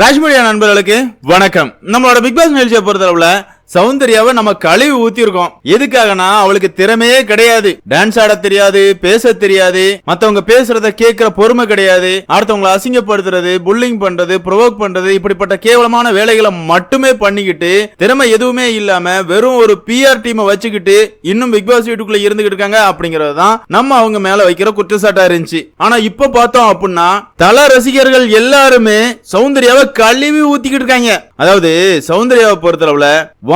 ராஜ்மீடியா நண்பர்களுக்கு வணக்கம். நம்மளோட பிக் பாஸ் நிகழ்ச்சியை பொறுத்தளவுல சௌந்தர்யாவை நம்ம கழுவி ஊத்தி இருக்கோம். எதுக்காகனா அவளுக்கு திறமையே கிடையாது. டான்ஸ் ஆட தெரியாது, பேச தெரியாது, மத்தவங்க பேசுறத கேட்கிற பொறுமை கிடையாது, அடுத்தவங்களை அசிங்கப்படுத்துறது, புல்லிங் பண்றது, ப்ரொவோக் பண்றது, இப்படிப்பட்ட கேவலமான வேலைகளை மட்டுமே பண்ணிக்கிட்டு திறமை எதுவுமே இல்லாம வெறும் ஒரு பிஆர் டீமை வச்சுக்கிட்டு இன்னும் பிக் பாஸ் வீட்டுக்குள்ள இருந்துகிட்டு இருக்காங்க. அப்படிங்கறதுதான் நம்ம அவங்க மேல வைக்கிற குற்றச்சாட்டா இருந்துச்சு. ஆனா இப்ப பார்த்தோம் அப்படின்னா தல ரசிகர்கள் எல்லாருமே சௌந்தர்யாவை கழுவி ஊத்திக்கிட்டு இருக்காங்க. அதாவது சௌந்தர்யாவை பொறுத்தளவுல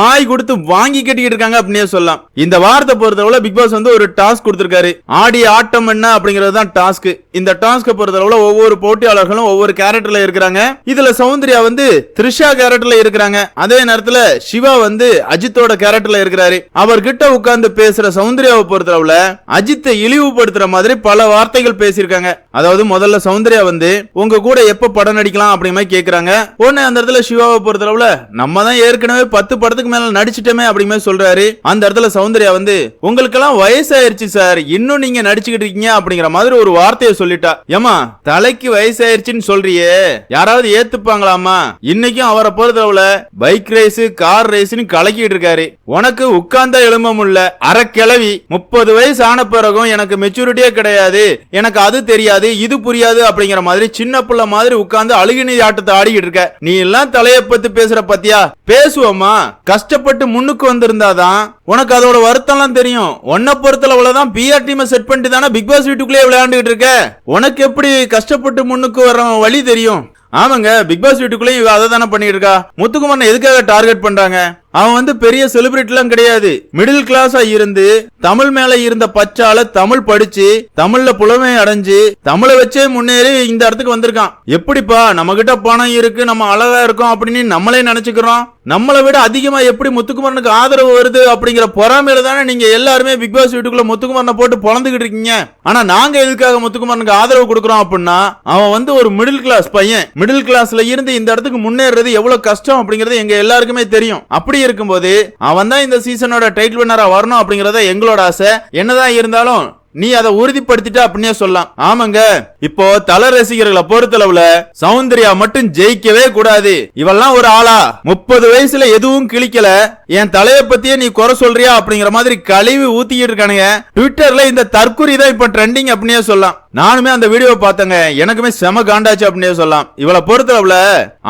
வாய் கொடுத்து வாங்கி கட்டிக்கிட்டு இருக்காங்க அப்படின்னே சொல்லலாம். இந்த வாரத்தை பொறுத்தளவுல பிக் பாஸ் வந்து ஒரு டாஸ்க் கொடுத்திருக்காரு. ஆடி ஆட்டம் என்ன அப்படிங்கிறது தான் டாஸ்க். இந்த டாஸ்க பொறுத்தளவுல ஒவ்வொரு போட்டியாளர்களும் ஒவ்வொரு கேரக்டர்ல இருக்கிறாங்க. இதுல சௌந்தர்யா வந்து த்ரிஷா கேரக்டர்ல இருக்கிறாங்க. அதே நேரத்துல சிவா வந்து அஜித்தோட கேரக்டர்ல இருக்கிறாரு. அவர்கிட்ட உட்கார்ந்து பேசுற சௌந்தர்யாவை பொறுத்தளவுல அஜித்தை இழிவுபடுத்துற மாதிரி பல வார்த்தைகள் பேசியிருக்காங்க. அதாவது முதல்ல சௌந்தர்யா வந்து உங்க கூட எப்ப படம் நடிக்கலாம் அப்படிங்கிற மாதிரி கேக்குறாங்க. உடனே அந்த இடத்துல சிவாவை பொறுத்தளவுல நம்ம தான் ஏற்கனவே 10 படத்துக்கு மேல நடிச்சிட்டமே அப்படிமே சொல்றாரு. அந்த இடத்துல சௌந்தர்யா வந்து உங்களுக்கெல்லாம் வயசாயிருச்சு சார், இன்னும் நீங்க நடிச்சுக்கிட்டு இருக்கீங்க அப்படிங்கிற மாதிரி ஒரு வார்த்தையை சொல்லிட்டா. ஏமா தலைக்கு வயசாயிருச்சுன்னு சொல்றியே, யாராவது ஏத்துப்பாங்களாமா? இன்னைக்கும் அவரை பொறுத்தளவுல பைக் ரேஸ், கார் ரேஸ்னு கலக்கிட்டு இருக்காரு. உனக்கு உட்கார்ந்தா எலும்ப முடியல, அரை கிளவி. 30 வயசு ஆன பிறகும் எனக்கு மெச்சூரிட்டியே கிடையாது, எனக்கு அது தெரியாது, இது புரியாது அப்படிங்கிற மாதிரி சின்ன பிள்ளை மாதிரி உட்கார்ந்து அழுகினி ஆட்டத்தை ஆடிக்கிட்டு இருக்க. நீ எல்லாம் தலைய பத்தி பேசுற பத்தியா? பேசுவோமா? கஷ்டப்பட்டு முன்னுக்கு வந்திருந்தாதான் உனக்கு அதோட வருத்தம்லாம் தெரியும். உன்னை பொறுத்தளவுலதான் பிஆர் டீமை செட் பண்ணிட்டு தானே பிக் பாஸ் வீட்டுக்குள்ளே விளையாண்டுகிட்டு இருக்க. உனக்கு எப்படி கஷ்டப்பட்டு முன்னுக்கு வர வழி தெரியும்? ஆமாங்க, பிக் பாஸ் வீட்டுக்குள்ளேயும் அதை தானே பண்ணிட்டு இருக்கா. முத்துக்குமாரனை எதுக்காக டார்கெட் பண்றாங்க? அவன் வந்து பெரிய செலிபிரிட்டி எல்லாம் கிடையாது. மிடில் கிளாஸா இருந்து தமிழ் மேல இருந்த பச்சால தமிழ் படிச்சு தமிழ்ல புலமை அடைஞ்சு தமிழை வச்சே முன்னேறி இந்த இடத்துக்கு வந்திருக்கான். எப்படிப்பா நம்ம கிட்ட பணம் இருக்கு, நம்ம அழகா இருக்கோம் அப்படின்னு நம்மளே நினைச்சுக்கிறோம். நம்மளை விட அதிகமா எப்படி முத்துக்குமாரனுக்கு ஆதரவு வருது அப்படிங்கிற பொறாமையில தானே நீங்க எல்லாருமே பிக் பாஸ் வீட்டுக்குள்ள முத்துக்குமாரனை போட்டு பொழந்துகிட்டு இருக்கீங்க. ஆனா நாங்க எதுக்காக முத்துக்குமாரனுக்கு ஆதரவு கொடுக்கறோம் அப்படின்னா அவன் வந்து ஒரு மிடில் கிளாஸ் பையன். மிடில் கிளாஸ்ல இருந்து இந்த இடத்துக்கு முன்னேறது எவ்வளவு கஷ்டம் அப்படிங்கறது எங்க எல்லாருக்குமே தெரியும். அப்படி இருக்கும்போது அவன் தான் இந்த சீசனோட டைட்டில் வின்னரா வரணும் அப்படிங்கறத எங்களோட ஆசை. என்னதான் இருந்தாலும் நீ அதை உறுதிப்படுத்திட்ட அப்படின்னே சொல்லலாம். ஆமாங்க, இப்போ தல ரசிகர்களை பொறுத்தளவுல சௌந்தர்யா மட்டும் ஜெயிக்கவே கூடாது. இவெல்லாம் ஒரு ஆளா? 30 வயசுல எதுவும் கிழிக்கல, என் தலைய பத்தியே நீ குறை சொல்றியா அப்படிங்கிற மாதிரி கழிவு ஊத்திக்கிட்டு இருக்கானுங்க. ட்விட்டர்ல இந்த தற்குறி தான் இப்ப ட்ரெண்டிங் அப்படின்னே சொல்லலாம். நானுமே அந்த வீடியோ பார்த்தங்க, எனக்குமே செம காண்டாச்சு அப்படின்னே சொல்லலாம். இவளை பொறுத்தளவுல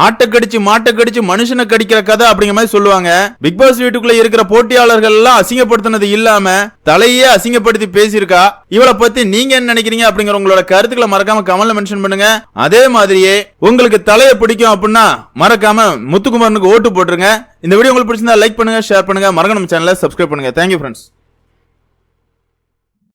ஆட்டை கடிச்சு மாட்டை கடிச்சு மனுஷனை கடிக்கிற கதை அப்படிங்கிற மாதிரி சொல்லுவாங்க. பிக் பாஸ் வீட்டுக்குள்ள இருக்கிற போட்டியாளர்கள் எல்லாம் அசிங்கப்படுத்தினது இல்லாம தலையே அசிங்கப்படுத்தி பேசியிருக்கா. இவளை பத்தி நீங்க என்ன நினைக்கிறீங்க அப்படிங்கிற உங்களோட கருத்துக்களை மறக்காம கமெண்ட்ல மென்ஷன் பண்ணுங்க. அதே மாதிரியே உங்களுக்கு தலையை பிடிக்கும் அப்படின்னா மறக்காம முத்துக்குமாரனுக்கு ஓட்டு போட்டுருங்க. இந்த வீடியோ உங்களுக்கு பிடிச்சிருந்தா லைக் பண்ணுங்க, ஷேர் பண்ணுங்க, மறக்காம நம்ம சேனலை சப்ஸ்கிரைப் பண்ணுங்க. Thank you friends.